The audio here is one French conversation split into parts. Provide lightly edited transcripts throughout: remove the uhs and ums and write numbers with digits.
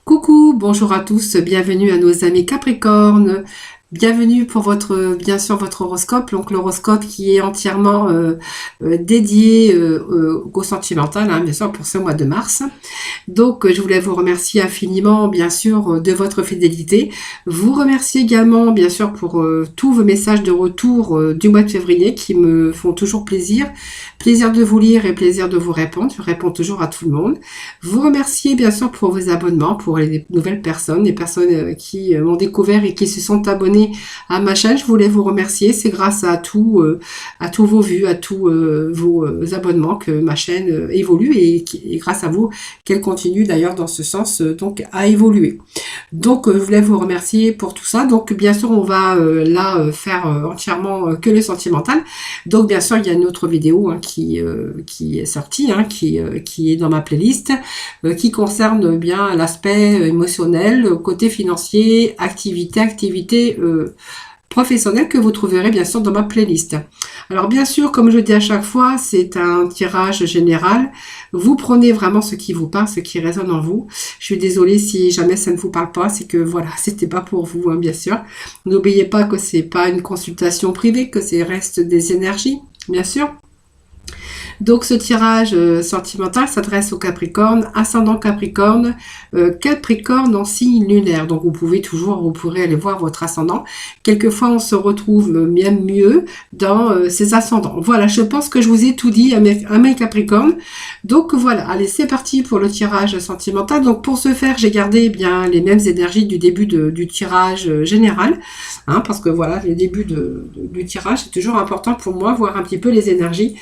Coucou, bonjour à tous, bienvenue à nos amis Capricorne. Bienvenue pour bien sûr, votre horoscope. Donc l'horoscope qui est entièrement dédié au sentimental, hein, bien sûr, pour ce mois de mars. Donc, je voulais vous remercier infiniment, bien sûr, de votre fidélité. Vous remercier également, bien sûr, pour tous vos messages de retour du mois de février qui me font toujours plaisir. Plaisir de vous lire et plaisir de vous répondre. Je réponds toujours à tout le monde. Vous remercier, bien sûr, pour vos abonnements, pour les nouvelles personnes, les personnes qui m'ont découvert et qui se sont abonnées à ma chaîne. Je voulais vous remercier. C'est grâce à tous vos vues, à tous vos abonnements que ma chaîne évolue et grâce à vous qu'elle continue d'ailleurs dans ce sens donc à évoluer. Donc je voulais vous remercier pour tout ça. Donc bien sûr on va faire entièrement que le sentimental. Donc bien sûr il y a une autre vidéo qui est sortie, qui est dans ma playlist, qui concerne bien l'aspect émotionnel, côté financier, activité professionnelle que vous trouverez bien sûr dans ma playlist. Alors bien sûr, comme je dis à chaque fois, c'est un tirage général. Vous prenez vraiment ce qui vous parle, ce qui résonne en vous. Je suis désolée si jamais ça ne vous parle pas, c'est que voilà, c'était pas pour vous, bien sûr. N'oubliez pas que c'est pas une consultation privée, que c'est reste des énergies, bien sûr. Donc ce tirage sentimental s'adresse au Capricorne, ascendant Capricorne, Capricorne en signe lunaire. Donc vous pourrez aller voir votre ascendant. Quelquefois on se retrouve même mieux dans ces ascendants. Voilà, je pense que je vous ai tout dit à mes Capricornes. Donc voilà, allez c'est parti pour le tirage sentimental. Donc pour ce faire, j'ai gardé bien les mêmes énergies du début du tirage général. Parce que voilà, le début du tirage, c'est toujours important pour moi, voir un petit peu les énergies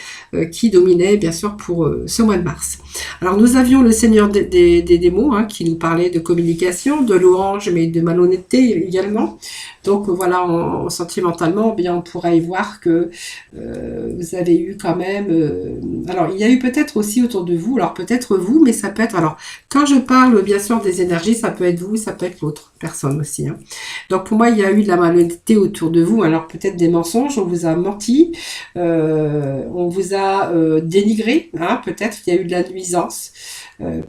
qui dominait bien sûr pour ce mois de mars. Alors nous avions le Seigneur des démons qui nous parlait de communication, de louange mais de malhonnêteté également. Donc voilà, sentimentalement, bien on pourra y voir que vous avez eu quand même... alors il y a eu peut-être aussi autour de vous, alors peut-être vous, mais ça peut être... Alors quand je parle bien sûr des énergies, ça peut être vous, ça peut être l'autre personne aussi. Donc pour moi, il y a eu de la malhonnêteté autour de vous, alors peut-être des mensonges, on vous a menti, on vous a dénigré, peut-être qu'il y a eu de la nuisance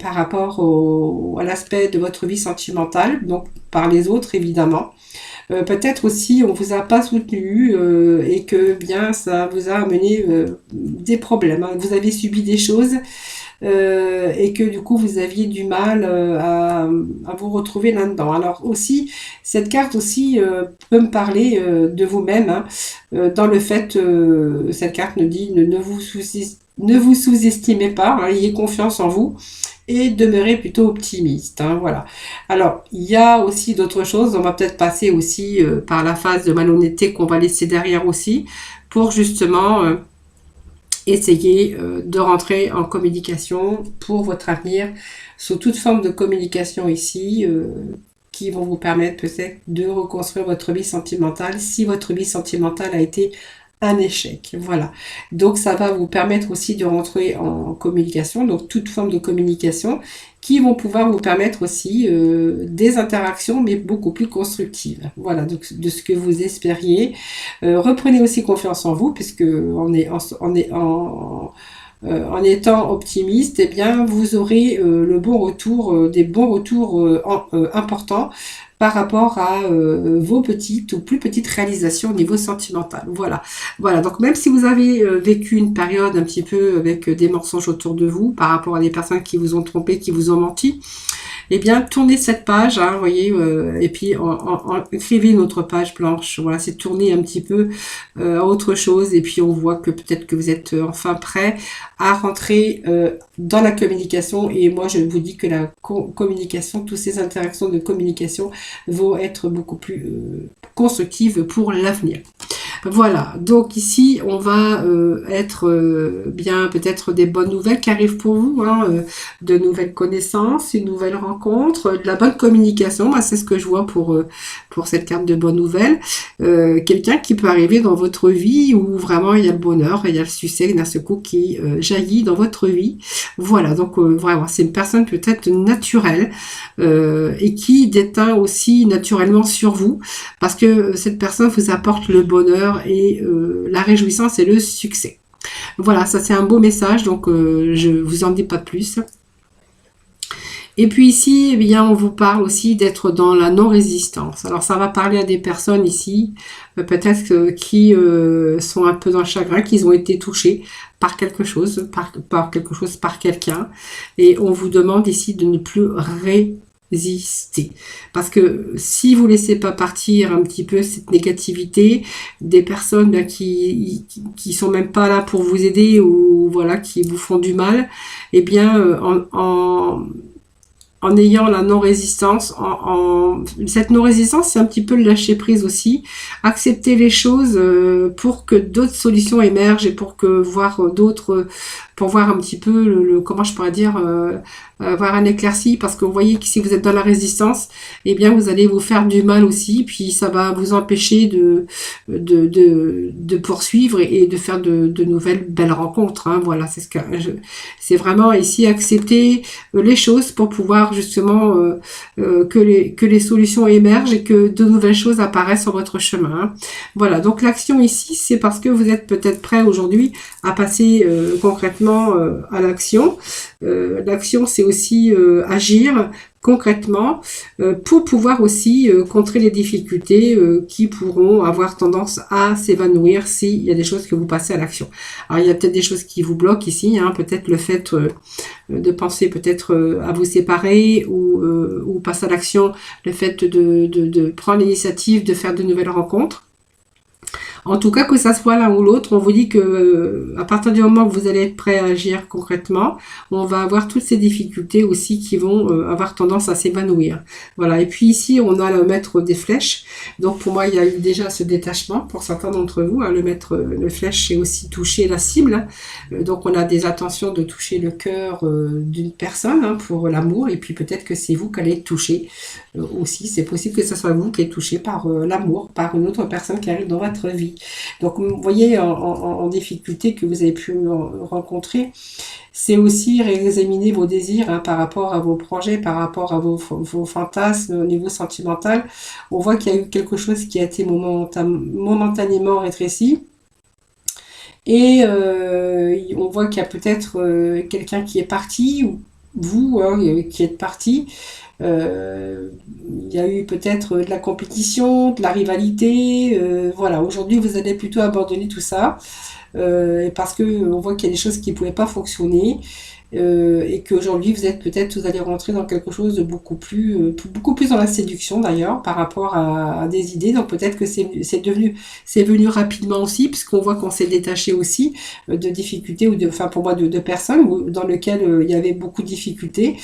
par rapport à l'aspect de votre vie sentimentale, donc par les autres évidemment. Peut-être aussi on vous a pas soutenu et que bien ça vous a amené des problèmes. Vous avez subi des choses et que du coup vous aviez du mal à vous retrouver là-dedans. Alors aussi, cette carte aussi peut me parler de vous-même, dans le fait, cette carte nous dit ne vous sous-estimez pas, ayez confiance en vous et demeurez plutôt optimiste. Voilà. Alors, il y a aussi d'autres choses. On va peut-être passer aussi par la phase de malhonnêteté qu'on va laisser derrière aussi pour justement essayer de rentrer en communication pour votre avenir sous toute forme de communication ici qui vont vous permettre peut-être de reconstruire votre vie sentimentale si votre vie sentimentale a été un échec. Voilà. Donc ça va vous permettre aussi de rentrer en communication, donc toute forme de communication qui vont pouvoir vous permettre aussi des interactions mais beaucoup plus constructives. Voilà, donc de ce que vous espériez. Reprenez aussi confiance en vous puisque en étant optimiste, eh bien vous aurez le bon retour, des bons retours importants par rapport à vos petites ou plus petites réalisations au niveau sentimental. Voilà. Voilà. Donc même si vous avez vécu une période un petit peu avec des mensonges autour de vous par rapport à des personnes qui vous ont trompé, qui vous ont menti, eh bien, tournez cette page, vous voyez, et puis écrivez une autre page blanche. Voilà, c'est tourner un petit peu à autre chose, et puis on voit que peut-être que vous êtes enfin prêt à rentrer dans la communication. Et moi, je vous dis que la communication, toutes ces interactions de communication vont être beaucoup plus constructives pour l'avenir. Voilà, donc ici on va être bien peut-être des bonnes nouvelles qui arrivent pour vous, de nouvelles connaissances, une nouvelle rencontre, de la bonne communication. Moi c'est ce que je vois pour cette carte de bonnes nouvelles. Quelqu'un qui peut arriver dans votre vie où vraiment il y a le bonheur, il y a le succès d'un seul coup qui jaillit dans votre vie. Voilà, donc vraiment c'est une personne peut-être naturelle et qui déteint aussi naturellement sur vous parce que cette personne vous apporte le bonheur et la réjouissance et le succès. Voilà, ça c'est un beau message, donc je vous en dis pas plus. Et puis ici, eh bien, on vous parle aussi d'être dans la non-résistance. Alors ça va parler à des personnes ici, peut-être qui sont un peu dans le chagrin, qu'ils ont été touchés par quelque chose, par quelqu'un. Et on vous demande ici de ne plus résister. Parce que si vous laissez pas partir un petit peu cette négativité, des personnes ben, qui sont même pas là pour vous aider ou voilà, qui vous font du mal, eh bien, en ayant la non-résistance, cette non-résistance, c'est un petit peu le lâcher prise aussi, accepter les choses pour que d'autres solutions émergent et pour que voir d'autres, pour voir un petit peu comment je pourrais dire, avoir un éclairci, parce que vous voyez que si vous êtes dans la résistance, eh bien vous allez vous faire du mal aussi, puis ça va vous empêcher de poursuivre et de faire de nouvelles belles rencontres. Hein. Voilà, c'est vraiment ici accepter les choses pour pouvoir justement que les solutions émergent et que de nouvelles choses apparaissent sur votre chemin. Hein. Voilà, donc l'action ici, c'est parce que vous êtes peut-être prêt aujourd'hui à passer concrètement à l'action. L'action, c'est aussi agir concrètement pour pouvoir aussi contrer les difficultés qui pourront avoir tendance à s'évanouir s'il y a des choses que vous passez à l'action. Alors il y a peut-être des choses qui vous bloquent ici, hein, peut-être le fait de penser peut-être à vous séparer ou passer à l'action, le fait de prendre l'initiative de faire de nouvelles rencontres. En tout cas, que ça soit l'un ou l'autre, on vous dit que à partir du moment que vous allez être prêt à agir concrètement, on va avoir toutes ces difficultés aussi qui vont avoir tendance à s'évanouir. Voilà. Et puis ici, on a le maître des flèches. Donc pour moi, il y a eu déjà ce détachement pour certains d'entre vous. Hein, le flèche, c'est aussi toucher la cible. Hein. Donc on a des intentions de toucher le cœur d'une personne hein, pour l'amour. Et puis peut-être que c'est vous qui allez être touché aussi. C'est possible que ce soit vous qui êtes touché par l'amour, par une autre personne qui arrive dans votre vie. Donc vous voyez en difficulté que vous avez pu rencontrer, c'est aussi réexaminer vos désirs hein, par rapport à vos projets, par rapport à vos fantasmes au niveau sentimental. On voit qu'il y a eu quelque chose qui a été momentanément rétréci. Et on voit qu'il y a peut-être quelqu'un qui est parti, ou vous hein, qui êtes parti. Il y a eu peut-être de la compétition, de la rivalité. Voilà, aujourd'hui vous allez plutôt abandonner tout ça parce que on voit qu'il y a des choses qui ne pouvaient pas fonctionner. Et qu'aujourd'hui vous allez rentrer dans quelque chose de beaucoup plus dans la séduction d'ailleurs par rapport à des idées. Donc peut-être que c'est venu rapidement aussi, puisqu'on voit qu'on s'est détaché aussi de difficultés pour moi de personnes dans lesquelles il y avait beaucoup de difficultés.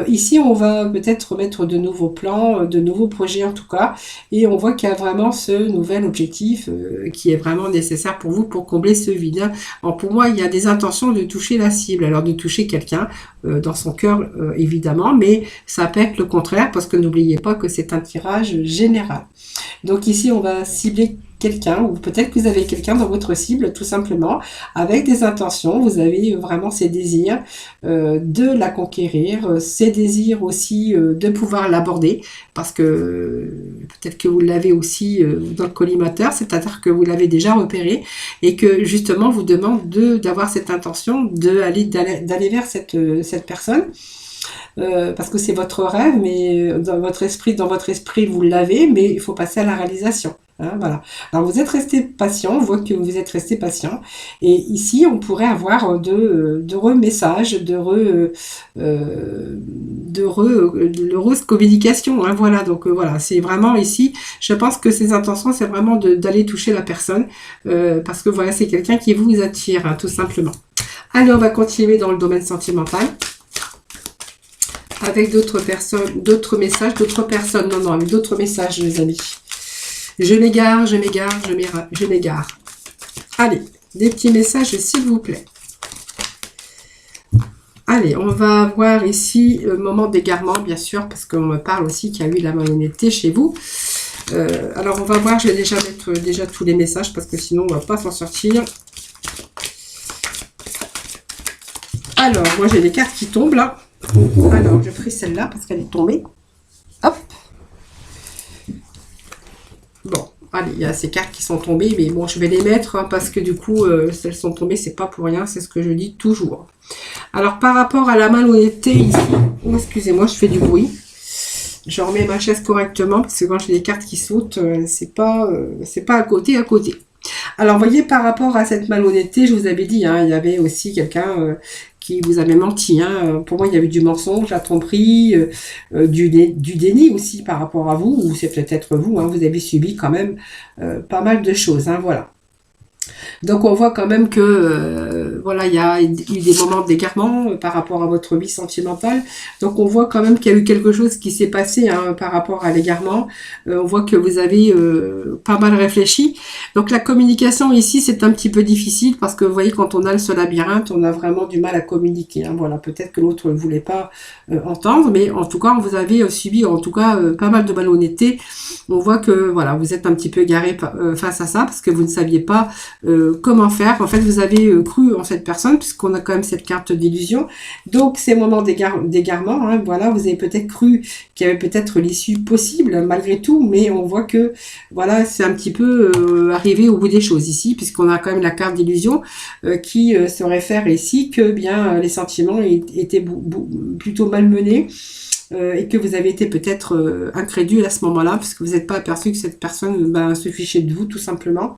Ici on va peut-être remettre de nouveaux plans, de nouveaux projets en tout cas, et on voit qu'il y a vraiment ce nouvel objectif qui est vraiment nécessaire pour vous pour combler ce vide. Alors pour moi il y a des intentions de toucher la cible, alors de toucher quelqu'un dans son cœur évidemment, mais ça peut être le contraire parce que n'oubliez pas que c'est un tirage général. Donc ici on va cibler quelqu'un, ou peut-être que vous avez quelqu'un dans votre cible tout simplement avec des intentions, vous avez vraiment ces désirs de la conquérir, ces désirs aussi de pouvoir l'aborder, parce que peut-être que vous l'avez aussi dans le collimateur, c'est-à-dire que vous l'avez déjà repéré et que justement vous demande d'avoir cette intention d'aller vers cette personne. Parce que c'est votre rêve, mais dans votre esprit vous l'avez, mais il faut passer à la réalisation. Hein, voilà. Alors vous êtes resté patient, on voit que vous êtes resté patient, et ici on pourrait avoir de messages, de communication. Hein, voilà, donc voilà, c'est vraiment ici. Je pense que ces intentions, c'est vraiment d'aller toucher la personne, parce que voilà, c'est quelqu'un qui vous attire, hein, tout simplement. Allez, on va continuer dans le domaine sentimental. Avec d'autres personnes, d'autres messages, d'autres personnes. Non, avec d'autres messages, les amis. Je m'égare. Allez, des petits messages, s'il vous plaît. Allez, on va voir ici le moment d'égarement, bien sûr, parce qu'on me parle aussi qu'il y a eu la malhonnêteté chez vous. Alors, on va voir, je vais déjà mettre tous les messages, parce que sinon, on ne va pas s'en sortir. Alors, moi, j'ai des cartes qui tombent, là. Alors, je prie celle-là, parce qu'elle est tombée. Hop. Bon, Allez, il y a ces cartes qui sont tombées, mais bon, je vais les mettre hein, parce que du coup, si elles sont tombées, c'est pas pour rien, c'est ce que je dis toujours. Alors, par rapport à la malhonnêteté ici, oh, excusez-moi, je fais du bruit. Je remets ma chaise correctement parce que quand j'ai des cartes qui sautent, c'est pas à côté, à côté. Alors, voyez, par rapport à cette malhonnêteté, je vous avais dit, hein, il y avait aussi quelqu'un qui vous avait menti. Hein. Pour moi, il y avait du mensonge, la tromperie, du déni aussi par rapport à vous, ou c'est peut-être vous, hein, vous avez subi quand même pas mal de choses. Hein, voilà. Donc on voit quand même que voilà, il y a eu des moments d'égarement par rapport à votre vie sentimentale. Donc on voit quand même qu'il y a eu quelque chose qui s'est passé hein, par rapport à l'égarement. On voit que vous avez pas mal réfléchi. Donc la communication ici, c'est un petit peu difficile parce que vous voyez, quand on a ce labyrinthe, on a vraiment du mal à communiquer. Hein. Voilà, peut-être que l'autre ne voulait pas entendre, mais en tout cas, vous avez subi en tout cas pas mal de malhonnêteté. On voit que voilà, vous êtes un petit peu égaré face à ça parce que vous ne saviez pas comment faire. En fait, vous avez cru en cette personne puisqu'on a quand même cette carte d'illusion. Donc, ces moments d'égarement, hein, voilà, vous avez peut-être cru qu'il y avait peut-être l'issue possible malgré tout, mais on voit que voilà, c'est un petit peu arrivé au bout des choses ici puisqu'on a quand même la carte d'illusion qui se réfère ici que bien les sentiments étaient plutôt malmenés. Et que vous avez été peut-être incrédule à ce moment-là, puisque vous n'êtes pas aperçu que cette personne se fichait de vous, tout simplement.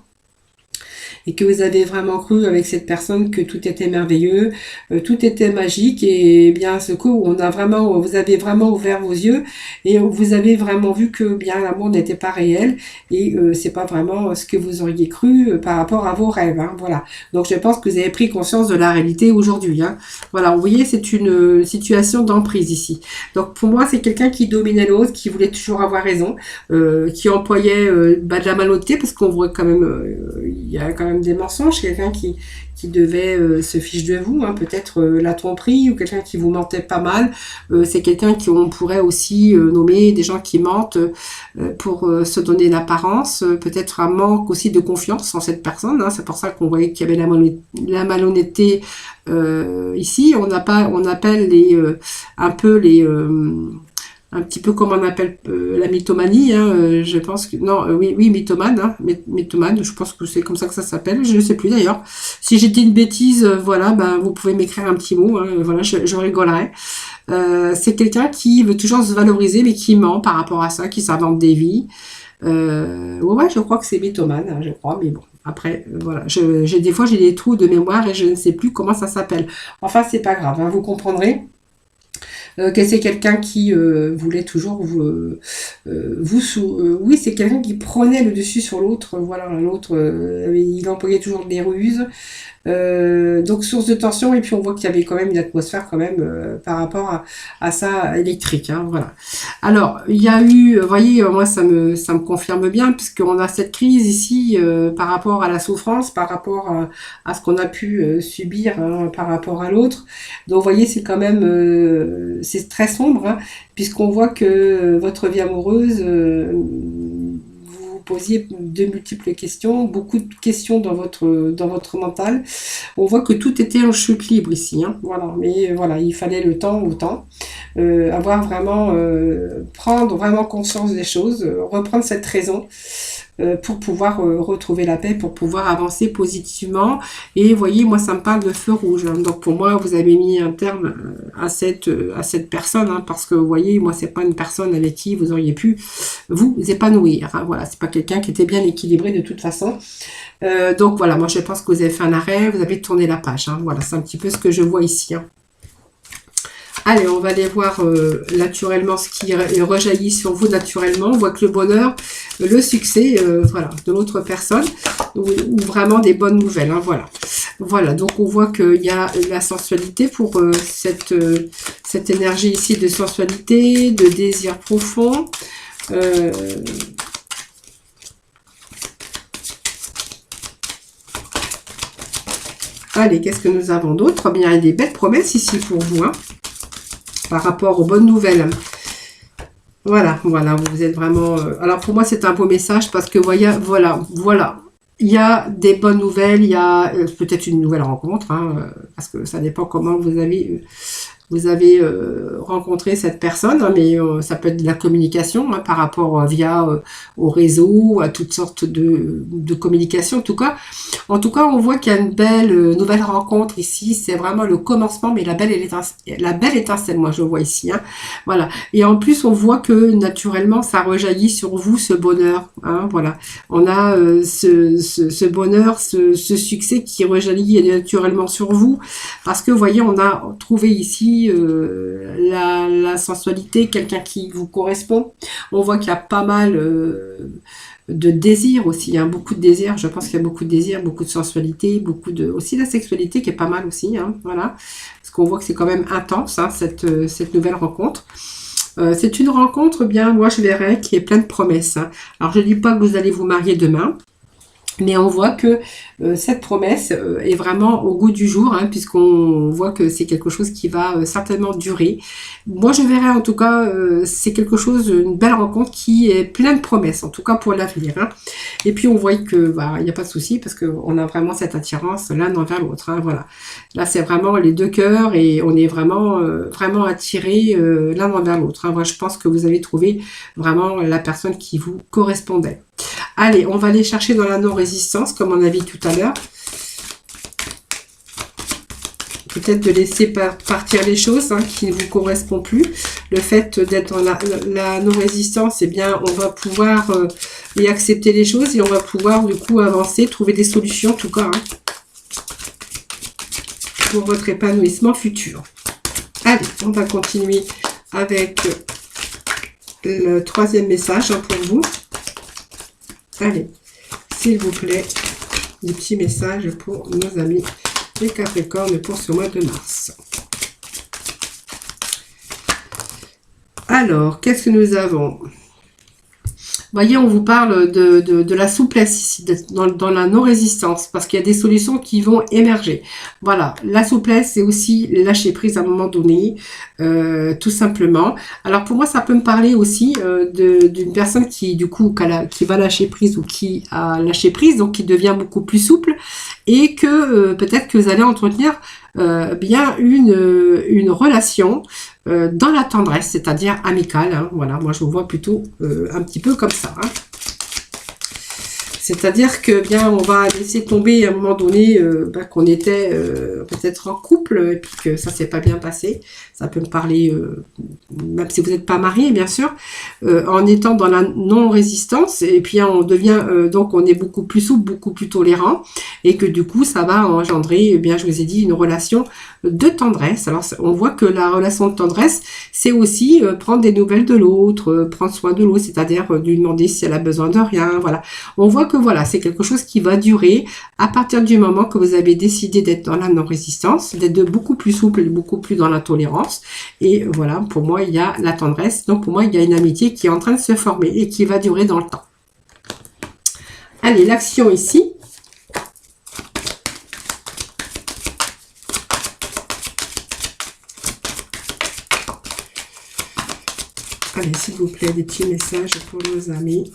Et que vous avez vraiment cru avec cette personne que tout était merveilleux, tout était magique, et bien à ce coup, vous avez vraiment ouvert vos yeux, et vous avez vraiment vu que bien l'amour n'était pas réel, et c'est pas vraiment ce que vous auriez cru par rapport à vos rêves. Hein, voilà. Donc je pense que vous avez pris conscience de la réalité aujourd'hui. Hein. Voilà, vous voyez, c'est une situation d'emprise ici. Donc pour moi, c'est quelqu'un qui dominait l'autre, qui voulait toujours avoir raison, qui employait de la malhonnêteté, parce qu'on voit quand même, il y a quand même des mensonges, quelqu'un qui devait se fiche de vous, hein, peut-être la tromperie, ou quelqu'un qui vous mentait pas mal. C'est quelqu'un on pourrait aussi nommer des gens qui mentent pour se donner l'apparence, peut-être un manque aussi de confiance en cette personne. Hein, c'est pour ça qu'on voyait qu'il y avait la malhonnêteté ici. On appelle un peu les un petit peu comme on appelle la mythomanie, hein, je pense que non, oui, mythomane, hein, mythomane, je pense que c'est comme ça que ça s'appelle, je ne sais plus d'ailleurs. Si j'ai dit une bêtise, voilà, vous pouvez m'écrire un petit mot, hein, voilà, je rigolerai. C'est quelqu'un qui veut toujours se valoriser, mais qui ment par rapport à ça, qui s'invente des vies. Ouais, je crois que c'est mythomane, hein, je crois, mais bon. Après, voilà, des fois j'ai des trous de mémoire et je ne sais plus comment ça s'appelle. Enfin, c'est pas grave, hein, vous comprendrez. Que c'est quelqu'un qui voulait toujours oui, c'est quelqu'un qui prenait le dessus sur l'autre. Voilà, l'autre, il employait toujours des ruses. Donc source de tension, et puis on voit qu'il y avait quand même une atmosphère quand même par rapport à ça électrique. Hein, voilà. Alors il y a eu, vous voyez, moi ça me confirme bien puisqu'on a cette crise ici par rapport à la souffrance, par rapport à ce qu'on a pu subir hein, par rapport à l'autre. Donc vous voyez, c'est quand même c'est très sombre hein, puisqu'on voit que votre vie amoureuse posiez de multiples questions, beaucoup de questions dans votre mental. On voit que tout était en chute libre ici. Hein, voilà. Mais voilà, il fallait le temps au temps. Avoir vraiment, prendre vraiment conscience des choses, reprendre cette raison pour pouvoir retrouver la paix, pour pouvoir avancer positivement. Et vous voyez, moi, ça me parle de feu rouge. Hein. Donc, pour moi, vous avez mis un terme à cette personne, hein, parce que, vous voyez, moi, c'est pas une personne avec qui vous auriez pu vous épanouir. Hein. Voilà, c'est pas quelqu'un qui était bien équilibré de toute façon. Donc, voilà, moi, je pense que vous avez fait un arrêt, vous avez tourné la page. Hein. Voilà, c'est un petit peu ce que je vois ici. Hein. Allez, on va aller voir naturellement ce qui rejaillit sur vous naturellement. On voit que le bonheur, le succès, voilà, de l'autre personne, ou vraiment des bonnes nouvelles. Hein, voilà. Voilà, donc on voit qu'il y a la sensualité pour cette énergie ici de sensualité, de désir profond. Allez, qu'est-ce que nous avons d'autre? Bien, il y a des belles promesses ici pour vous, hein, par rapport aux bonnes nouvelles. Voilà, vous êtes vraiment... Alors pour moi, c'est un beau message parce que voilà. Il y a des bonnes nouvelles, il y a peut-être une nouvelle rencontre, hein, parce que ça dépend comment vous avez vous avez rencontré cette personne, hein, mais ça peut être de la communication hein, par rapport via au réseau, à toutes sortes de communication. En tout cas, on voit qu'il y a une belle nouvelle rencontre ici. C'est vraiment le commencement, mais la belle étincelle, moi je vois ici. Hein, voilà. Et en plus, on voit que naturellement, ça rejaillit sur vous ce bonheur. Hein, voilà. On a ce bonheur, ce succès qui rejaillit naturellement sur vous, parce que vous voyez, on a trouvé ici la sensualité, quelqu'un qui vous correspond. On voit qu'il y a pas mal de désir aussi, hein, beaucoup de désir. Je pense qu'il y a beaucoup de désir, beaucoup de sensualité, aussi la sexualité qui est pas mal aussi. Hein, voilà, parce qu'on voit que c'est quand même intense hein, cette nouvelle rencontre. C'est une rencontre, bien, moi je verrais, qui est pleine de promesses. Hein. Alors je ne dis pas que vous allez vous marier demain, mais on voit que cette promesse est vraiment au goût du jour, hein, puisqu'on voit que c'est quelque chose qui va certainement durer. Moi, je verrais en tout cas, c'est quelque chose, une belle rencontre qui est pleine de promesses, en tout cas pour l'avenir. Hein. Et puis, on voit que il n'y a pas de souci, parce qu'on a vraiment cette attirance l'un envers l'autre. Hein, voilà. Là, c'est vraiment les deux cœurs et on est vraiment, vraiment attirés l'un envers l'autre. Hein. Moi, je pense que vous avez trouvé vraiment la personne qui vous correspondait. Allez, on va aller chercher dans la non-résistance, comme on a vu tout à l'heure. Peut-être de laisser partir les choses hein, qui ne vous correspondent plus. Le fait d'être dans la non-résistance, eh bien, on va pouvoir y accepter les choses et on va pouvoir, du coup, avancer, trouver des solutions, en tout cas, hein, pour votre épanouissement futur. Allez, on va continuer avec le troisième message hein, pour vous. Allez, s'il vous plaît, des petits messages pour nos amis les Capricornes pour ce mois de mars. Alors, qu'est-ce que nous avons ? Voyez, on vous parle de la souplesse ici, dans la non-résistance, parce qu'il y a des solutions qui vont émerger. Voilà, la souplesse, c'est aussi lâcher prise à un moment donné, tout simplement. Alors pour moi, ça peut me parler aussi d'une personne qui, du coup, qui va lâcher prise ou qui a lâché prise, donc qui devient beaucoup plus souple, et que peut-être que vous allez entretenir bien une relation dans la tendresse, c'est-à-dire amicale. Hein, voilà, moi je vous vois plutôt un petit peu comme ça. Hein. C'est-à-dire que bien on va laisser tomber à un moment donné qu'on était peut-être en couple et puis que ça s'est pas bien passé. Ça peut me parler, même si vous n'êtes pas marié bien sûr, en étant dans la non-résistance et puis on devient donc on est beaucoup plus souple, beaucoup plus tolérant et que du coup ça va engendrer, eh bien je vous ai dit, une relation de tendresse. Alors on voit que la relation de tendresse c'est aussi prendre des nouvelles de l'autre, prendre soin de l'autre, c'est-à-dire lui demander si elle a besoin de rien. Voilà, on voit que voilà, c'est quelque chose qui va durer à partir du moment que vous avez décidé d'être dans la non-résistance, d'être beaucoup plus souple et beaucoup plus dans la tolérance. Et voilà, pour moi, il y a la tendresse. Donc, pour moi, il y a une amitié qui est en train de se former et qui va durer dans le temps. Allez, l'action ici. Allez, s'il vous plaît, des petits messages pour nos amis.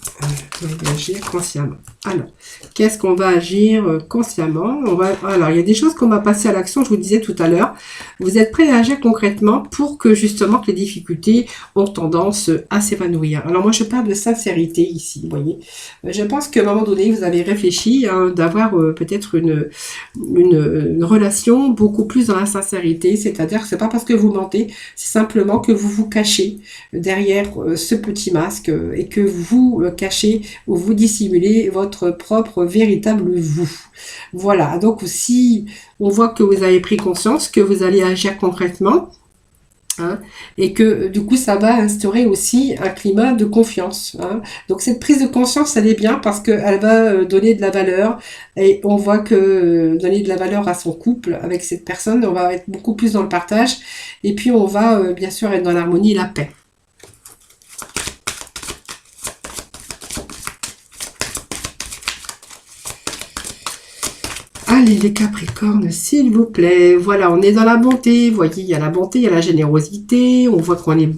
On va agir consciemment. Alors, qu'est-ce qu'on va agir consciemment? Alors, il y a des choses qu'on va passer à l'action, je vous disais tout à l'heure. Vous êtes prêts à agir concrètement pour que justement que les difficultés ont tendance à s'évanouir. Alors, moi, je parle de sincérité ici, vous voyez. Je pense qu'à un moment donné, vous avez réfléchi hein, d'avoir peut-être une relation beaucoup plus dans la sincérité. C'est-à-dire que c'est pas parce que vous mentez, c'est simplement que vous vous cachez derrière ce petit masque et que vous cachez ou vous dissimulez votre propre véritable vous. Voilà, donc si on voit que vous avez pris conscience, que vous allez agir concrètement, hein, et que du coup ça va instaurer aussi un climat de confiance. Hein. Donc cette prise de conscience elle est bien parce qu'elle va donner de la valeur et on voit que donner de la valeur à son couple avec cette personne, on va être beaucoup plus dans le partage et puis on va bien sûr être dans l'harmonie et la paix. Allez les Capricornes, s'il vous plaît. Voilà, on est dans la bonté. Vous voyez, il y a la bonté, il y a la générosité. On voit qu'on est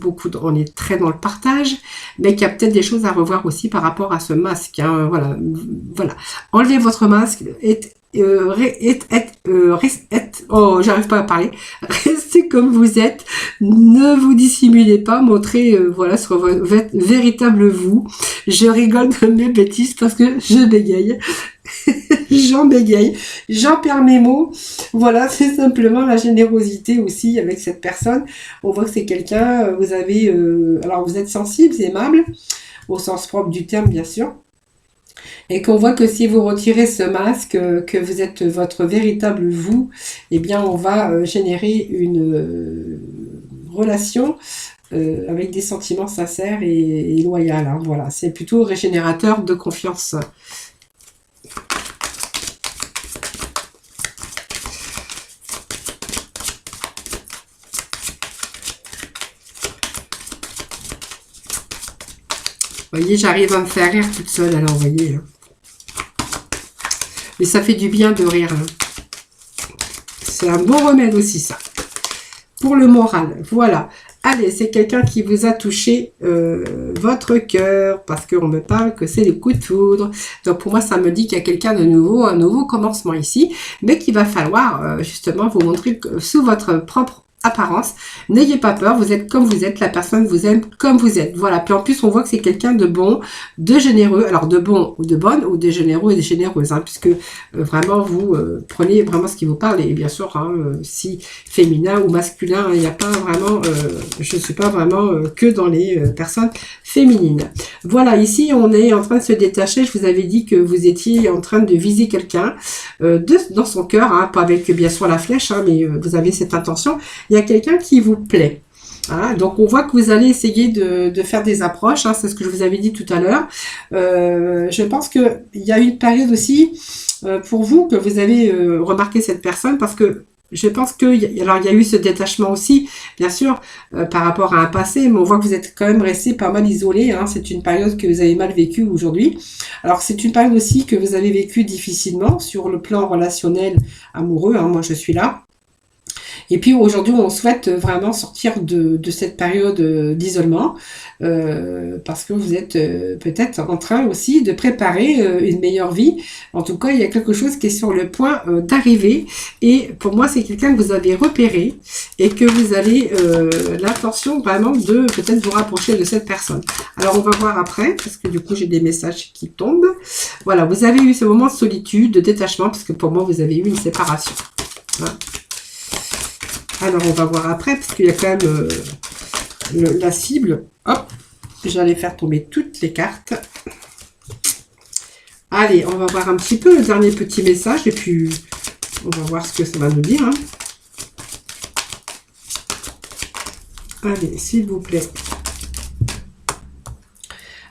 on est très dans le partage, mais qu'il y a peut-être des choses à revoir aussi par rapport à ce masque. Hein. Voilà, voilà. Enlevez votre masque. oh, j'arrive pas à parler. Restez comme vous êtes. Ne vous dissimulez pas. Montrez, voilà, sur votre véritable vous. Je rigole de mes bêtises parce que je bégaye. J'en bégaye. J'en perds mes mots. Voilà, c'est simplement la générosité aussi avec cette personne. On voit que c'est quelqu'un, vous avez, alors vous êtes sensible, aimable, au sens propre du terme, bien sûr. Et qu'on voit que si vous retirez ce masque, que vous êtes votre véritable vous, eh bien on va générer une relation avec des sentiments sincères et loyaux. Hein, voilà, c'est plutôt régénérateur de confiance. Vous voyez, j'arrive à me faire rire toute seule, alors vous voyez. Mais ça fait du bien de rire. Hein. C'est un bon remède aussi, ça. Pour le moral, voilà. Allez, c'est quelqu'un qui vous a touché votre cœur, parce qu'on me parle que c'est le coup de foudre. Donc pour moi, ça me dit qu'il y a quelqu'un de nouveau, un nouveau commencement ici, mais qu'il va falloir justement vous montrer que, sous votre propre apparence. N'ayez pas peur, vous êtes comme vous êtes, la personne vous aime comme vous êtes. Voilà, puis en plus on voit que c'est quelqu'un de bon, de généreux, alors de bon ou de bonne, ou de généreux et de généreuse, hein, puisque vraiment vous prenez vraiment ce qui vous parle, et bien sûr, hein, si féminin ou masculin, il n'y a pas vraiment, je ne suis pas vraiment que dans les personnes féminines. Voilà, ici on est en train de se détacher, je vous avais dit que vous étiez en train de viser quelqu'un dans son cœur, hein, pas avec bien sûr la flèche, hein, mais vous avez cette intention. Il y a quelqu'un qui vous plaît. Hein, donc on voit que vous allez essayer de faire des approches, hein, c'est ce que je vous avais dit tout à l'heure. Je pense qu'il y a une période aussi pour vous que vous avez remarqué cette personne, parce que je pense que, alors il y a eu ce détachement aussi, bien sûr, par rapport à un passé, mais on voit que vous êtes quand même resté pas mal isolé, hein, c'est une période que vous avez mal vécue aujourd'hui. Alors c'est une période aussi que vous avez vécue difficilement sur le plan relationnel amoureux, hein, moi je suis là. Et puis aujourd'hui, on souhaite vraiment sortir de cette période d'isolement parce que vous êtes peut-être en train aussi de préparer une meilleure vie. En tout cas, il y a quelque chose qui est sur le point d'arriver. Et pour moi, c'est quelqu'un que vous avez repéré et que vous avez l'intention vraiment de peut-être vous rapprocher de cette personne. Alors, on va voir après parce que du coup, j'ai des messages qui tombent. Voilà, vous avez eu ce moment de solitude, de détachement, parce que pour moi, vous avez eu une séparation. Hein. Alors, on va voir après, parce qu'il y a quand même la cible. Hop, j'allais faire tomber toutes les cartes. Allez, on va voir un petit peu le dernier petit message, et puis on va voir ce que ça va nous dire. Hein. Allez, s'il vous plaît.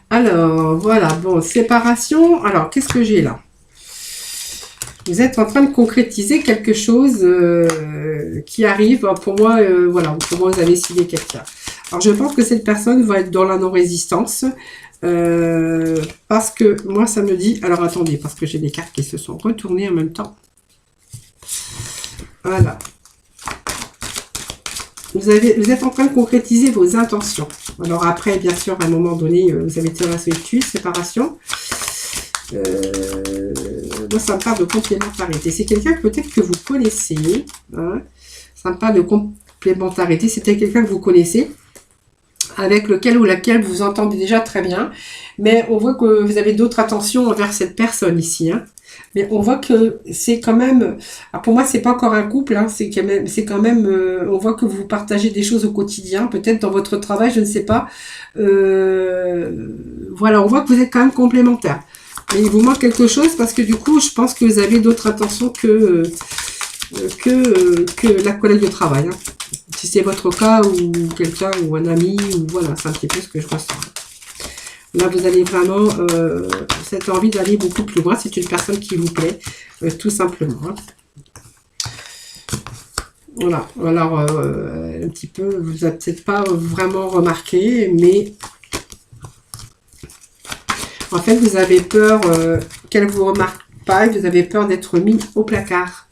Alors, voilà, bon, séparation. Alors, qu'est-ce que j'ai là ? Vous êtes en train de concrétiser quelque chose qui arrive. Pour moi, voilà, pour moi, vous avez signé quelqu'un. Alors, je pense que cette personne va être dans la non-résistance. Parce que moi, ça me dit... Alors, attendez, parce que j'ai des cartes qui se sont retournées en même temps. Voilà. Vous êtes en train de concrétiser vos intentions. Alors, après, bien sûr, à un moment donné, vous avez tiré la solitude, séparation. Moi, ça me parle de complémentarité. C'est quelqu'un peut-être que vous connaissez. Hein. Ça me parle de complémentarité. C'est peut-être quelqu'un que vous connaissez, avec lequel ou laquelle vous entendez déjà très bien. Mais on voit que vous avez d'autres attentions envers cette personne ici. Hein. Mais on voit que c'est quand même... Alors pour moi, c'est pas encore un couple. Hein. C'est quand même on voit que vous partagez des choses au quotidien. Peut-être dans votre travail, je ne sais pas. Voilà, on voit que vous êtes quand même complémentaires. Mais il vous manque quelque chose parce que du coup, je pense que vous avez d'autres intentions que la collègue de travail. Hein. Si c'est votre cas ou quelqu'un ou un ami, ou voilà, c'est un petit peu ce que je ressens. Là, vous avez vraiment cette envie d'aller beaucoup plus loin. C'est une personne qui vous plaît, tout simplement. Hein. Voilà. Alors, un petit peu, vous n'avez peut-être pas vraiment remarqué, mais... En fait, vous avez peur qu'elle ne vous remarque pas, et vous avez peur d'être mis au placard.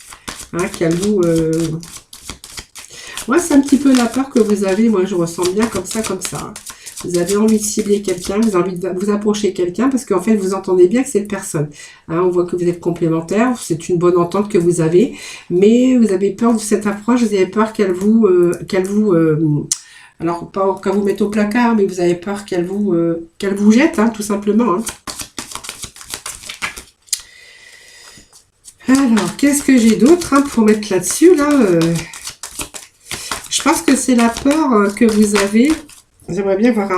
Hein, qu'elle vous... Ouais, c'est un petit peu la peur que vous avez. Moi, je ressens bien comme ça, comme ça. Vous avez envie de cibler quelqu'un, vous avez envie de vous approcher de quelqu'un parce qu'en fait, vous entendez bien que cette personne. Hein, on voit que vous êtes complémentaires, c'est une bonne entente que vous avez, mais vous avez peur de cette approche, vous avez peur alors pas qu'elle vous mette au placard, mais vous avez peur qu'elle vous jette, hein, tout simplement. Hein. Alors, qu'est-ce que j'ai d'autre hein, pour mettre là-dessus là, je pense que c'est la peur que vous avez. J'aimerais bien voir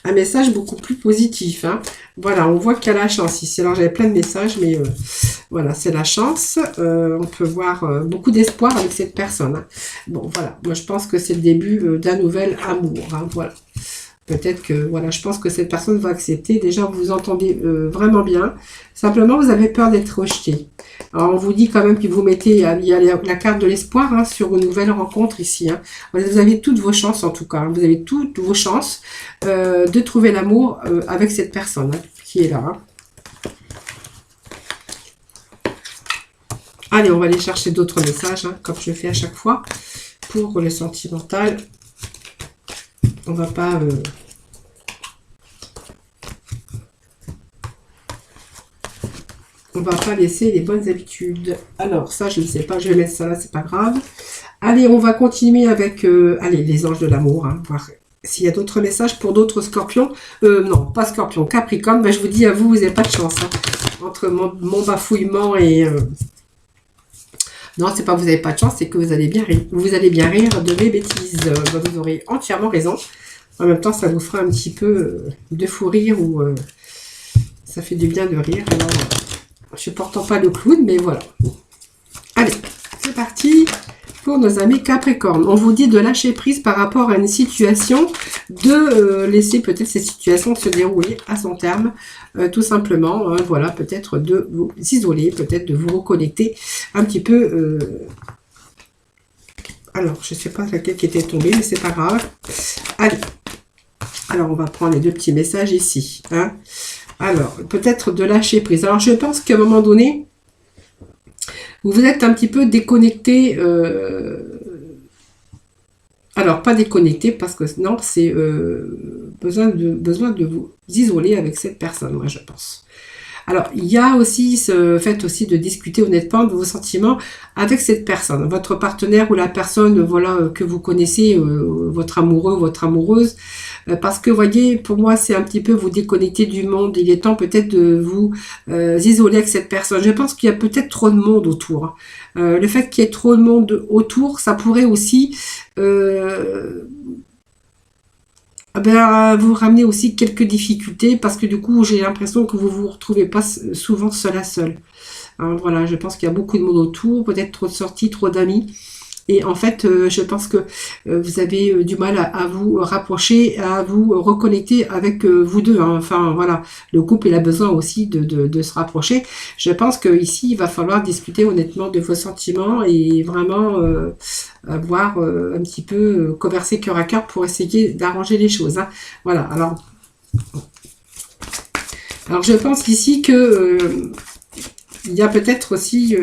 un message beaucoup plus positif. Hein. Voilà, on voit qu'il y a la chance ici. Alors, j'avais plein de messages, mais voilà, c'est la chance. On peut voir beaucoup d'espoir avec cette personne. Hein. Bon, voilà. Moi, je pense que c'est le début d'un nouvel amour. Hein. Voilà. Peut-être que, voilà, je pense que cette personne va accepter. Déjà, vous vous entendez vraiment bien. Simplement, vous avez peur d'être rejeté. Alors, on vous dit quand même que vous mettez, il y a la carte de l'espoir hein, sur une nouvelle rencontre ici. Hein. Vous avez toutes vos chances, en tout cas. Hein. Vous avez toutes vos chances de trouver l'amour avec cette personne hein, qui est là. Hein. Allez, on va aller chercher d'autres messages, hein, comme je fais à chaque fois. Pour le sentimental, on va pas... on va pas laisser les bonnes habitudes. Alors, ça, je ne sais pas. Je vais mettre ça là, c'est pas grave. Allez, on va continuer avec allez, les anges de l'amour. Hein, voir s'il y a d'autres messages pour d'autres scorpions. Non, pas scorpion, capricorne. Ben, je vous dis à vous, vous n'avez pas de chance. Hein, entre mon bafouillement et... Non, c'est pas que vous n'avez pas de chance, c'est que vous allez bien rire. Vous allez bien rire de mes bêtises. Vous aurez entièrement raison. En même temps, ça vous fera un petit peu de fou rire ou ça fait du bien de rire. Alors, je ne portant pas le clown, mais voilà. Allez, c'est parti pour nos amis Capricorne. On vous dit de lâcher prise par rapport à une situation, de laisser peut-être cette situation se dérouler à son terme, tout simplement. Hein, voilà, peut-être de vous isoler, peut-être de vous reconnecter un petit peu. Alors, je ne sais pas laquelle qui était tombée, mais c'est pas grave. Allez, alors on va prendre les deux petits messages ici. Hein. Alors, peut-être de lâcher prise. Alors, je pense qu'à un moment donné, vous vous êtes un petit peu déconnecté. Alors, pas déconnecté, parce que non, c'est besoin de vous isoler avec cette personne, moi, je pense. Alors, il y a aussi ce fait aussi de discuter honnêtement de vos sentiments avec cette personne, votre partenaire ou la personne voilà que vous connaissez, votre amoureux, votre amoureuse, parce que, voyez, pour moi, c'est un petit peu vous déconnecter du monde. Il est temps peut-être de vous isoler avec cette personne. Je pense qu'il y a peut-être trop de monde autour. Le fait qu'il y ait trop de monde autour, ça pourrait aussi... vous ramenez aussi quelques difficultés parce que du coup j'ai l'impression que vous vous retrouvez pas souvent seul à seul. Hein, voilà, je pense qu'il y a beaucoup de monde autour, peut-être trop de sorties, trop d'amis. Et en fait, je pense que vous avez du mal à vous rapprocher, à vous reconnecter avec vous deux. Hein. Enfin, voilà, le couple il a besoin aussi de se rapprocher. Je pense qu'ici, il va falloir discuter honnêtement de vos sentiments et vraiment voir un petit peu, converser cœur à cœur pour essayer d'arranger les choses. Hein. Voilà, alors je pense ici que il y a peut-être aussi...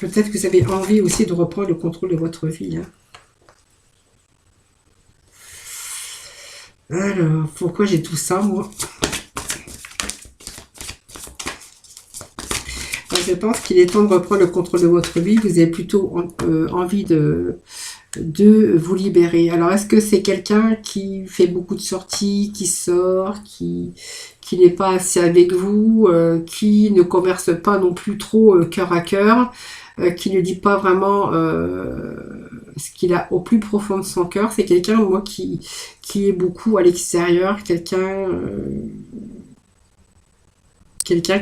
peut-être que vous avez envie aussi de reprendre le contrôle de votre vie. Hein. Alors, pourquoi j'ai tout ça, moi? Je pense qu'il est temps de reprendre le contrôle de votre vie. Vous avez plutôt envie de vous libérer. Alors, est-ce que c'est quelqu'un qui fait beaucoup de sorties, qui sort, qui n'est pas assez avec vous, qui ne converse pas non plus trop cœur à cœur, qui ne dit pas vraiment ce qu'il a au plus profond de son cœur? C'est quelqu'un, moi, qui est beaucoup à l'extérieur, quelqu'un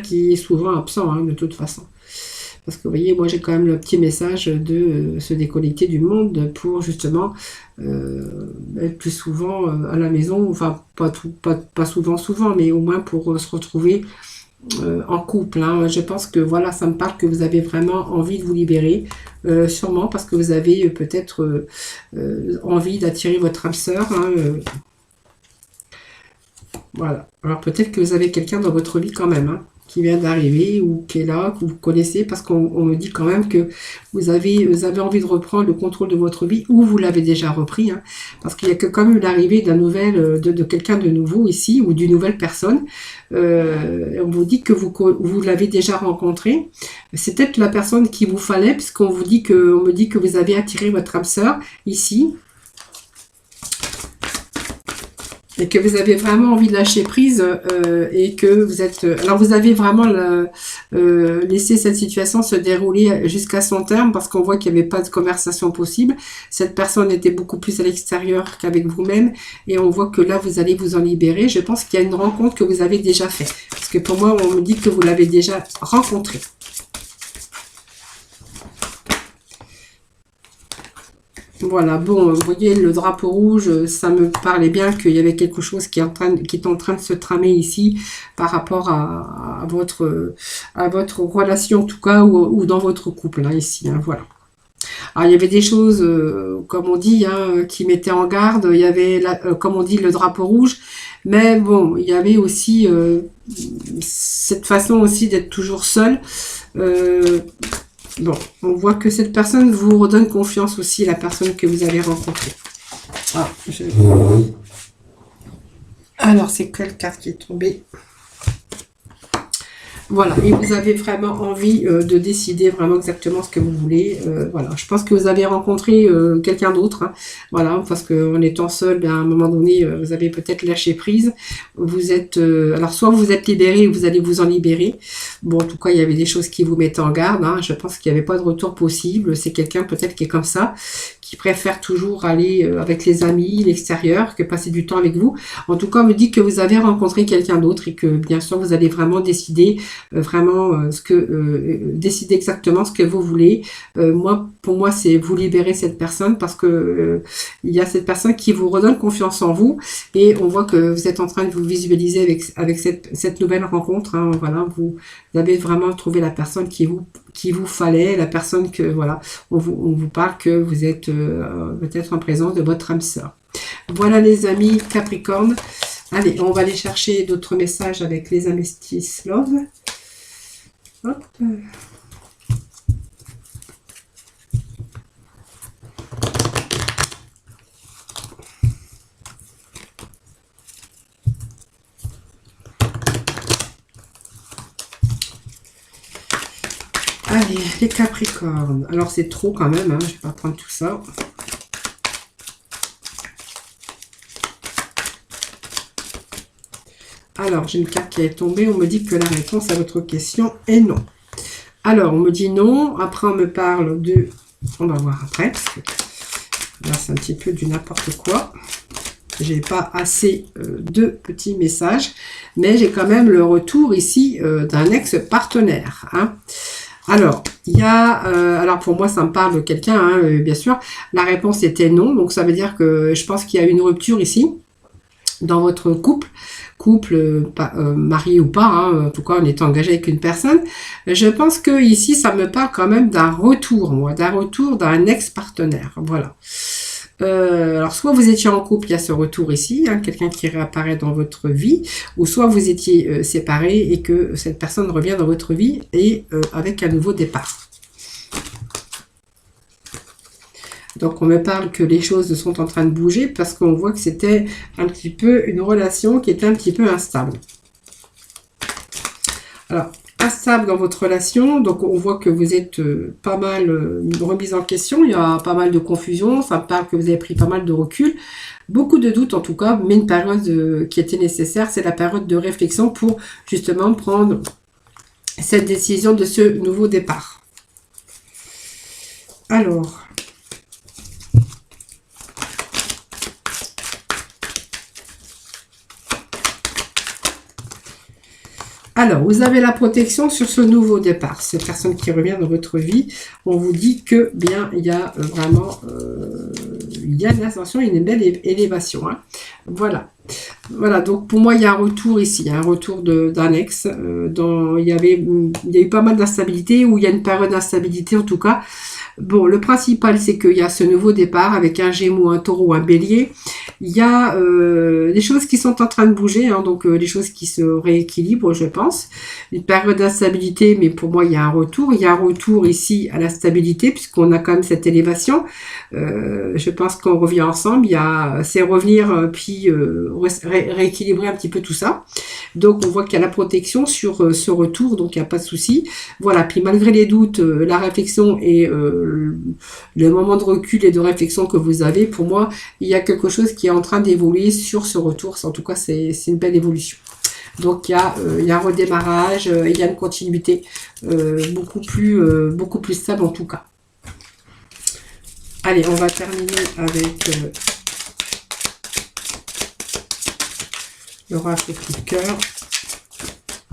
qui est souvent absent, hein, de toute façon. Parce que vous voyez, moi j'ai quand même le petit message de se déconnecter du monde pour justement être plus souvent à la maison, enfin pas souvent, mais au moins pour se retrouver en couple. Hein. Je pense que voilà, ça me parle que vous avez vraiment envie de vous libérer, sûrement parce que vous avez peut-être envie d'attirer votre âme sœur. Hein, voilà. Alors peut-être que vous avez quelqu'un dans votre vie quand même. Hein. qui vient d'arriver ou qui est là, que vous connaissez, parce qu'on me dit quand même que vous avez envie de reprendre le contrôle de votre vie, ou vous l'avez déjà repris, hein, parce qu'il y a que quand même l'arrivée d'un nouvel, de quelqu'un de nouveau ici, ou d'une nouvelle personne. On vous dit que vous l'avez déjà rencontré. C'est peut-être la personne qu'il vous fallait, puisqu'on vous dit que, on me dit que vous avez attiré votre âme sœur ici. Et que vous avez vraiment envie de lâcher prise et que vous êtes... alors vous avez vraiment laissé cette situation se dérouler jusqu'à son terme parce qu'on voit qu'il n'y avait pas de conversation possible. Cette personne était beaucoup plus à l'extérieur qu'avec vous-même et on voit que là vous allez vous en libérer. Je pense qu'il y a une rencontre que vous avez déjà faite. Parce que pour moi on me dit que vous l'avez déjà rencontré. Voilà, bon, vous voyez, le drapeau rouge, ça me parlait bien qu'il y avait quelque chose qui est en train de se tramer ici par rapport à votre relation, en tout cas, ou dans votre couple, là, ici, hein, voilà. Alors, il y avait des choses, comme on dit, hein, qui mettaient en garde, il y avait, comme on dit, le drapeau rouge, mais bon, il y avait aussi cette façon aussi d'être toujours seul. Bon, on voit que cette personne vous redonne confiance aussi, la personne que vous avez rencontrée. Ah, alors, c'est quelle carte qui est tombée? Voilà, et vous avez vraiment envie de décider vraiment exactement ce que vous voulez. Voilà, je pense que vous avez rencontré quelqu'un d'autre. Hein, voilà, parce qu'en étant seul, ben, à un moment donné, vous avez peut-être lâché prise. Vous êtes, alors soit vous êtes libéré ou vous allez vous en libérer. Bon, en tout cas, il y avait des choses qui vous mettaient en garde. Hein, je pense qu'il n'y avait pas de retour possible. C'est quelqu'un peut-être qui est comme ça, qui préfère toujours aller avec les amis, l'extérieur, que passer du temps avec vous. En tout cas, on me dit que vous avez rencontré quelqu'un d'autre et que bien sûr, vous allez vraiment décider décider exactement ce que vous voulez. Pour moi, c'est vous libérer cette personne parce que il y a cette personne qui vous redonne confiance en vous et on voit que vous êtes en train de vous visualiser avec cette nouvelle rencontre. Hein, voilà, vous avez vraiment trouvé la personne qui vous fallait, la personne que voilà, on vous parle que vous êtes peut-être en présence de votre âme sœur. Voilà les amis Capricorne. Allez, on va aller chercher d'autres messages avec les Amethyst Love. Hop. Allez, les Capricornes. Alors, c'est trop quand même, hein, je ne vais pas prendre tout ça. Alors, j'ai une carte qui est tombée. On me dit que la réponse à votre question est non. Alors, on me dit non. Après, on me parle de... On va voir après. Parce que là, c'est un petit peu du n'importe quoi. J'ai pas assez de petits messages. Mais j'ai quand même le retour ici d'un ex-partenaire. Hein. Alors, il y a... alors, pour moi, ça me parle de quelqu'un, hein, bien sûr. La réponse était non. Donc, ça veut dire que je pense qu'il y a une rupture ici dans votre couple, marié ou pas, hein, en tout cas on est engagé avec une personne. Je pense que ici ça me parle quand même d'un retour, moi, d'un ex-partenaire, voilà. Alors soit vous étiez en couple, il y a ce retour ici, hein, quelqu'un qui réapparaît dans votre vie, ou soit vous étiez séparés et que cette personne revient dans votre vie et avec un nouveau départ. Donc on me parle que les choses sont en train de bouger parce qu'on voit que c'était un petit peu une relation qui était un petit peu instable. Alors, instable dans votre relation, donc on voit que vous êtes pas mal remise en question, il y a pas mal de confusion, ça me parle que vous avez pris pas mal de recul, beaucoup de doutes en tout cas, mais une période qui était nécessaire, c'est la période de réflexion pour justement prendre cette décision de ce nouveau départ. Alors, vous avez la protection sur ce nouveau départ. Cette personne qui revient dans votre vie, on vous dit que bien, il y a vraiment il y a une ascension, une belle élévation. Hein. Voilà. Voilà, donc pour moi, il y a un retour ici, un retour d'un ex. Il y a eu pas mal d'instabilité, ou il y a une période d'instabilité en tout cas. Bon, le principal, c'est qu'il y a ce nouveau départ avec un Gémeaux, un Taureau, un Bélier. Il y a des choses qui sont en train de bouger, hein, donc des choses qui se rééquilibrent, je pense. Une période d'instabilité, mais pour moi, il y a un retour. Il y a un retour ici à la stabilité, puisqu'on a quand même cette élévation. Je pense qu'on revient ensemble. C'est revenir, puis rééquilibrer un petit peu tout ça. Donc, on voit qu'il y a la protection sur ce retour, donc il n'y a pas de souci. Voilà, puis malgré les doutes, la réflexion et le moment de recul et de réflexion que vous avez, pour moi, il y a quelque chose qui est en train d'évoluer sur ce retour. En tout cas, c'est une belle évolution. Donc, il y a un redémarrage, il y a une continuité beaucoup plus stable en tout cas. Allez, on va terminer avec l'oracle coup de cœur.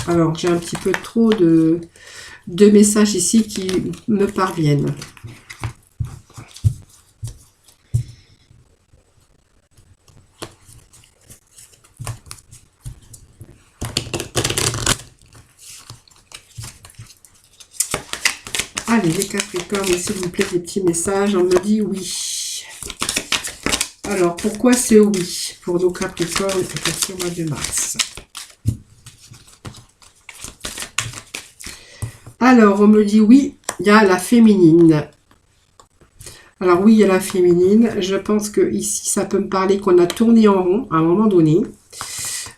Alors, j'ai un petit peu trop de messages ici qui me parviennent. Allez, les Capricornes, s'il vous plaît, des petits messages. On me dit oui. Alors, pourquoi ce oui pour nos Capricornes pour ce mois de mars? Alors, on me dit oui, il y a la féminine. Alors oui, il y a la féminine. Je pense que ici, ça peut me parler qu'on a tourné en rond à un moment donné.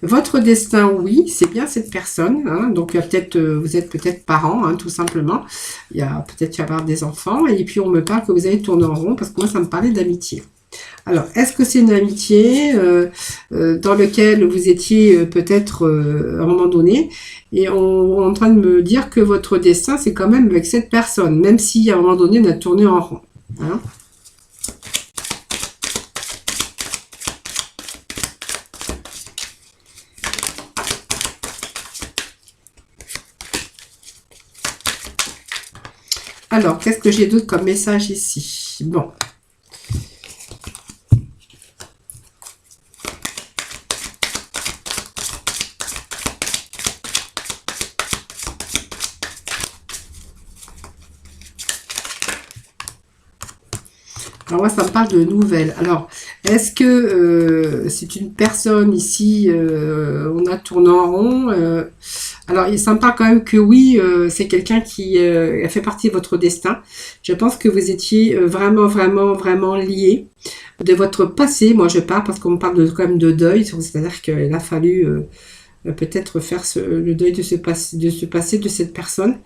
Votre destin, oui, c'est bien cette personne. Hein, donc, vous êtes peut-être parents, hein, tout simplement. Il y a peut-être y avoir des enfants. Et puis, on me parle que vous avez tourné en rond parce que moi, ça me parlait d'amitié. Alors, est-ce que c'est une amitié dans laquelle vous étiez peut-être à un moment donné et on est en train de me dire que votre destin, c'est quand même avec cette personne, même si à un moment donné, on a tourné en rond. Hein. Alors, qu'est-ce que j'ai d'autre comme message ici? Bon. Alors moi, ça me parle de nouvelles. Alors, est-ce que c'est une personne ici, on a tourné en rond alors, ça me parle quand même que oui, c'est quelqu'un qui a fait partie de votre destin. Je pense que vous étiez vraiment, vraiment, vraiment liés de votre passé. Moi, je parle parce qu'on me parle quand même de deuil. C'est-à-dire qu'il a fallu peut-être faire le deuil de ce passé de cette personne.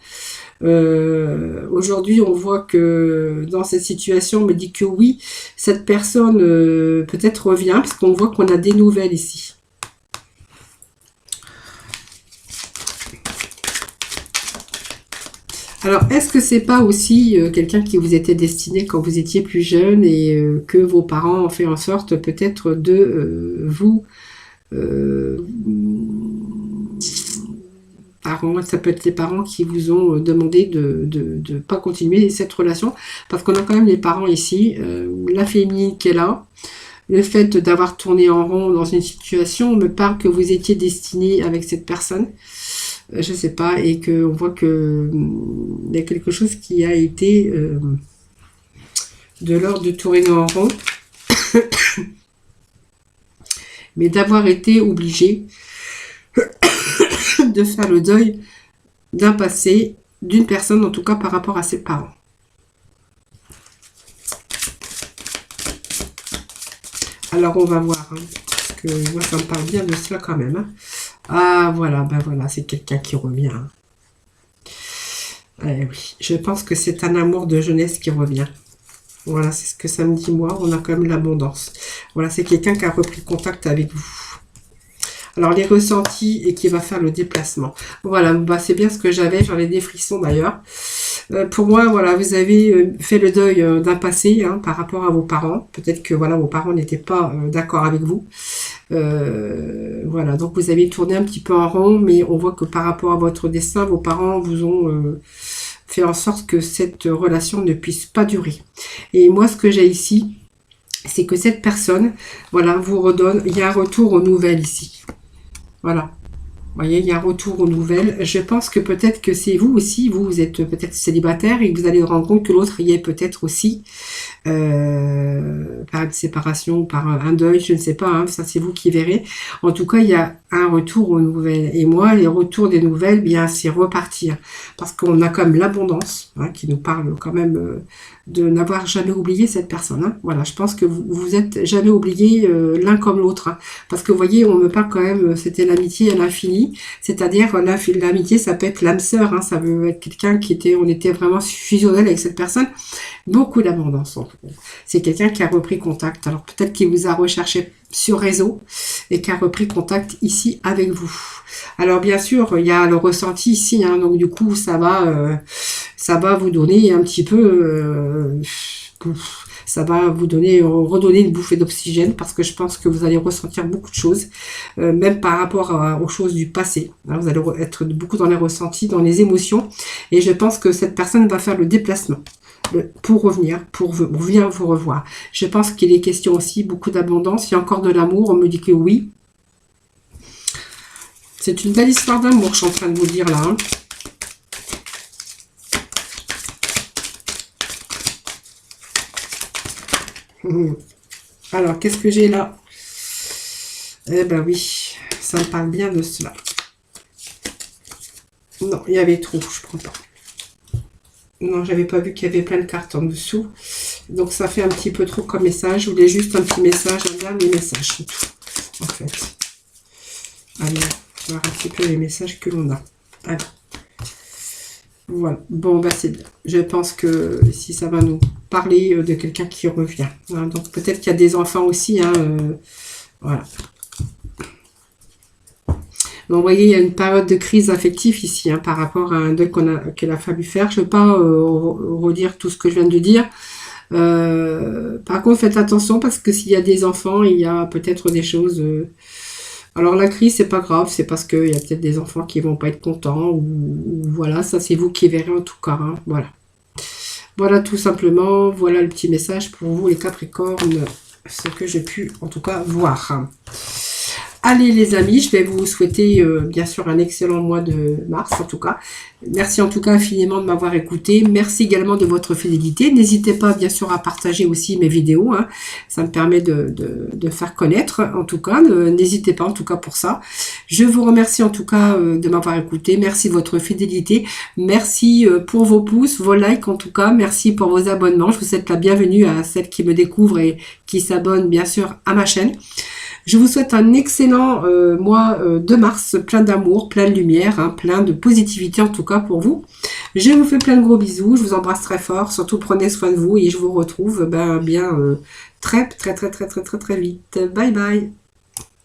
Aujourd'hui, on voit que dans cette situation, on me dit que oui, cette personne peut-être revient parce qu'on voit qu'on a des nouvelles ici. Alors, est-ce que c'est pas aussi quelqu'un qui vous était destiné quand vous étiez plus jeune et que vos parents ont fait en sorte peut-être de vous parents, ça peut être les parents qui vous ont demandé de pas continuer cette relation, parce qu'on a quand même les parents ici, la féminine qui est là, le fait d'avoir tourné en rond dans une situation, on me parle que vous étiez destiné avec cette personne, je sais pas, et qu'on voit que il y a quelque chose qui a été de l'ordre de tourner en rond, mais d'avoir été obligé de faire le deuil d'un passé, d'une personne, en tout cas par rapport à ses parents. Alors on va voir, hein, parce que moi ça me parle bien de cela quand même. Hein. Ah voilà, ben voilà, c'est quelqu'un qui revient. Hein. Eh oui, je pense que c'est un amour de jeunesse qui revient. Voilà, c'est ce que ça me dit moi, on a quand même l'abondance. Voilà, c'est quelqu'un qui a repris contact avec vous. Alors, les ressentis et qui va faire le déplacement. Voilà, bah, c'est bien ce que j'en ai des frissons d'ailleurs. Pour moi, voilà, vous avez fait le deuil d'un passé hein, par rapport à vos parents. Peut-être que voilà, vos parents n'étaient pas d'accord avec vous. Voilà, donc vous avez tourné un petit peu en rond, mais on voit que par rapport à votre destin, vos parents vous ont fait en sorte que cette relation ne puisse pas durer. Et moi, ce que j'ai ici, c'est que cette personne, voilà, vous redonne, il y a un retour aux nouvelles ici. Voilà. voyez, il y a un retour aux nouvelles. Je pense que peut-être que c'est vous aussi, vous êtes peut-être célibataire et que vous allez vous rendre compte que l'autre y est peut-être aussi. Par une séparation, par un deuil, je ne sais pas, hein, ça c'est vous qui verrez. En tout cas, il y a un retour aux nouvelles. Et moi, les retours des nouvelles, bien, c'est repartir. Parce qu'on a quand même l'abondance, hein, qui nous parle quand même de n'avoir jamais oublié cette personne. Hein. Voilà, je pense que vous êtes jamais oubliés l'un comme l'autre. Hein. Parce que vous voyez, on me parle quand même, c'était l'amitié à l'infini. C'est-à-dire, l'amitié, ça peut être l'âme sœur. Hein, ça veut être quelqu'un on était vraiment fusionnel avec cette personne. Beaucoup d'abondance. C'est quelqu'un qui a repris contact. Alors peut-être qu'il vous a recherché sur réseau et qui a repris contact ici avec vous. Alors bien sûr, il y a le ressenti ici. Hein, donc du coup, ça va vous donner un petit peu... ça va vous redonner une bouffée d'oxygène parce que je pense que vous allez ressentir beaucoup de choses, même par rapport aux choses du passé. Hein, vous allez être beaucoup dans les ressentis, dans les émotions. Et je pense que cette personne va faire le déplacement pour revenir, pour venir vous revoir. Je pense qu'il est question aussi beaucoup d'abondance. Il y a encore de l'amour, on me dit que oui. C'est une belle histoire d'amour, je suis en train de vous dire là. Hein. Alors, qu'est-ce que j'ai là? Eh ben oui, ça me parle bien de cela. Non, il y avait trop, je prends pas. Non, j'avais pas vu qu'il y avait plein de cartes en dessous. Donc ça fait un petit peu trop comme message. Je voulais juste un petit message, un dernier message, c'est tout, en fait. Allez, on va voir un petit peu les messages que l'on a. Allez. Voilà. Bon, bah c'est bien. Je pense que si ça va nous parler de quelqu'un qui revient. Hein, donc peut-être qu'il y a des enfants aussi. Hein, voilà. Donc, vous voyez, il y a une période de crise affective ici, hein, par rapport à un deuil qu'il a fallu faire. Je ne vais pas redire tout ce que je viens de dire. Par contre, faites attention parce que s'il y a des enfants, il y a peut-être des choses... Alors, la crise, c'est pas grave. C'est parce qu'il y a peut-être des enfants qui vont pas être contents. Ou voilà, ça, c'est vous qui verrez en tout cas. Hein, voilà. Voilà, tout simplement. Voilà le petit message pour vous, les Capricornes. Ce que j'ai pu, en tout cas, voir. Allez les amis, je vais vous souhaiter bien sûr un excellent mois de mars en tout cas. Merci en tout cas infiniment de m'avoir écouté. Merci également de votre fidélité. N'hésitez pas bien sûr à partager aussi mes vidéos. Hein. Ça me permet de faire connaître en tout cas. N'hésitez pas en tout cas pour ça. Je vous remercie en tout cas de m'avoir écouté. Merci de votre fidélité. Merci pour vos pouces, vos likes en tout cas. Merci pour vos abonnements. Je vous souhaite la bienvenue à celles qui me découvrent et qui s'abonnent bien sûr à ma chaîne. Je vous souhaite un excellent mois de mars, plein d'amour, plein de lumière, hein, plein de positivité en tout cas pour vous. Je vous fais plein de gros bisous, je vous embrasse très fort, surtout prenez soin de vous et je vous retrouve très vite. Bye bye.